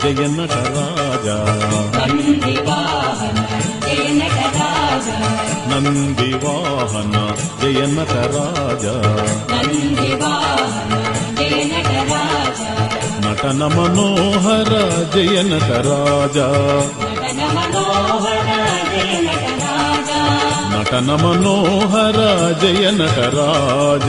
జయ నటరాజ నంది వాహన జయ నటరాజ నటన మనోహర జయ నటరాజ నటన మనోహర జయ నటరాజ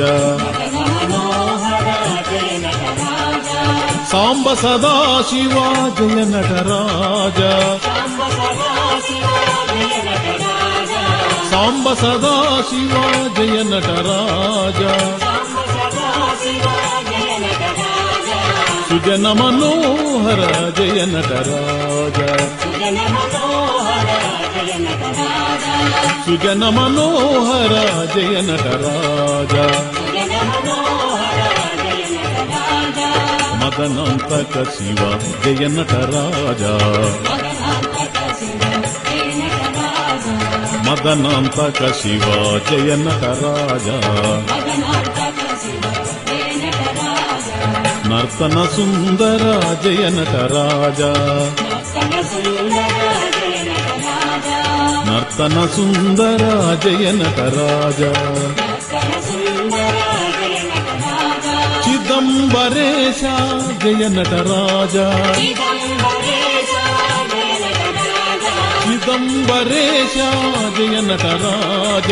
సాంబ సదాశివ జయ నటరాజ సాంబ సదాశివ జయ నటరాజ సుజన మనోహర జయ నటరాజ సుజన మనోహర జయ నటరాజ మదనాంతక శివ జయ నటరాజ మదనాంతక శివ జయ నటరాజ నర్తన సుందర జయ నటరాజ నర్తన సుందర జయ నటరాజ చిదంబరేశ జయ నటరాజ చిదంబరేశ జయ నటరాజ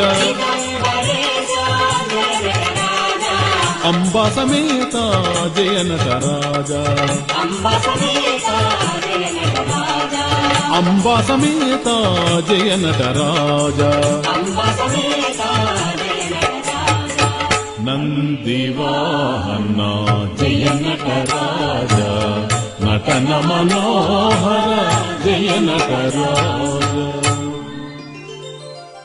అంబా సమేత జయ నటరాజ అంబా సమేత జయ నటరాజ నందివాహన జయ నటరాజ నటన మనోహర జయ నటరాజ